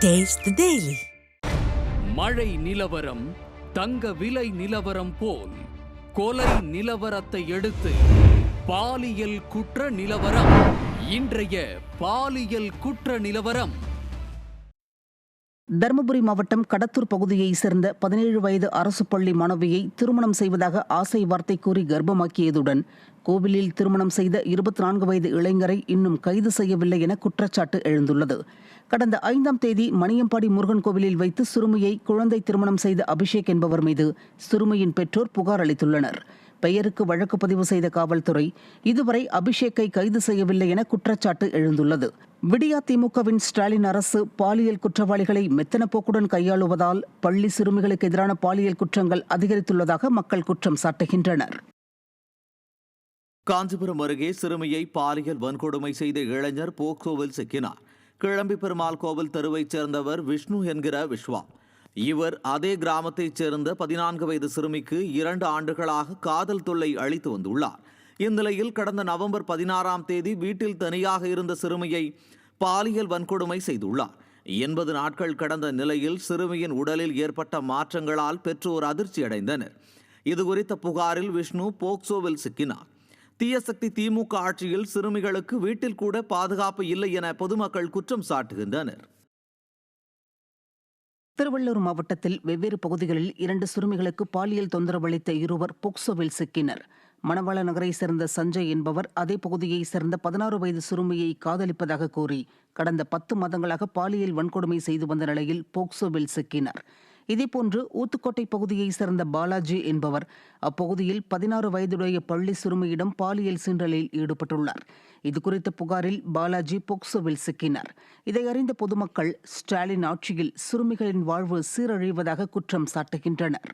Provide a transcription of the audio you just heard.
Taste the Daily. மழை நிலவரம் தங்க விலை நிலவரம் போல் கொலை நிலவரத்தை எடுத்து பாலியல் குற்ற நிலவரம். இன்றைய பாலியல் குற்ற நிலவரம். தருமபுரி மாவட்டம் கடத்தூர் பகுதியைச் சேர்ந்த 17 வயது அரசு பள்ளி மாணவியை திருமணம் செய்வதாக ஆசை வார்த்தை கூறி கர்ப்பமாக்கியதுடன் கோவிலில் திருமணம் செய்த 24 வயது இளைஞரை இன்னும் கைது செய்யவில்லை என குற்றச்சாட்டு எழுந்துள்ளது. கடந்த 5ஆம் தேதி மணியம்பாடி முருகன் கோவிலில் வைத்து சிறுமியை குழந்தை திருமணம் செய்த அபிஷேக் என்பவர் மீது சிறுமியின் பெற்றோர் புகார் அளித்துள்ளனர். பெயருக்கு வழக்கு பதிவு செய்த காவல்துறை இதுவரை அபிஷேக்கை கைது செய்யவில்லை என குற்றச்சாட்டு எழுந்துள்ளது. விடியா திமுகவின் ஸ்டாலின் அரசு பாலியல் குற்றவாளிகளை மெத்தன போக்குடன் கையாளுவதால் பள்ளி சிறுமிகளுக்கு எதிரான பாலியல் குற்றங்கள் அதிகரித்துள்ளதாக மக்கள் குற்றம் சாட்டுகின்றனர். காஞ்சிபுரம் அருகே சிறுமியை பாலியல் வன்கொடுமை செய்த இளைஞர் போக்சோவில் சிக்கினார். கிளம்பி பெருமாள் கோவில் தெருவைச் சேர்ந்தவர் விஷ்ணு என்கிற விஸ்வா. இவர் அதே கிராமத்தைச் சேர்ந்த 14 வயது சிறுமிக்கு 2 ஆண்டுகளாக காதல் தொல்லை அளித்து வந்துள்ளார். இந்நிலையில் கடந்த நவம்பர் 16ஆம் தேதி வீட்டில் தனியாக இருந்த சிறுமியை பாலியல் வன்கொடுமை செய்துள்ளார். 80 நாட்கள் கடந்த நிலையில் சிறுமியின் உடலில் ஏற்பட்ட மாற்றங்களால் பெற்றோர் அதிர்ச்சியடைந்தனர். இதுகுறித்த புகாரில் விஷ்ணு போக்சோவில் சிக்கினார். தீயசக்தி திமுக ஆட்சியில் சிறுமிகளுக்கு வீட்டில் கூட பாதுகாப்பு இல்லை என பொதுமக்கள் குற்றம் சாட்டுகின்றனர். திருவள்ளூர் மாவட்டத்தில் வெவ்வேறு பகுதிகளில் 2 சிறுமிகளுக்கு பாலியல் தொந்தரவு அளித்த இருவர் போக்சோவில் சிக்கினர். மணவாள நகரை சேர்ந்த சஞ்சய் என்பவர் அதே பகுதியைச் சேர்ந்த 16 வயது சிறுமியை காதலிப்பதாக கூறி கடந்த 10 மாதங்களாக பாலியல் வன்கொடுமை செய்து வந்த நிலையில் போக்சோவில் சிக்கினார். இதேபோன்று ஊத்துக்கோட்டை பகுதியைச் சேர்ந்த பாலாஜி என்பவர் அப்பகுதியில் 16 வயதுடைய பள்ளி சிறுமியிடம் பாலியல் சீண்டலில் ஈடுபட்டுள்ளார். இதுகுறித்த புகாரில் பாலாஜி போக்சோவில் சிக்கினார். இதை அறிந்த பொதுமக்கள் ஸ்டாலின் ஆட்சியில் சிறுமிகளின் வாழ்வு சீரழிவதாக குற்றம் சாட்டுகின்றனர்.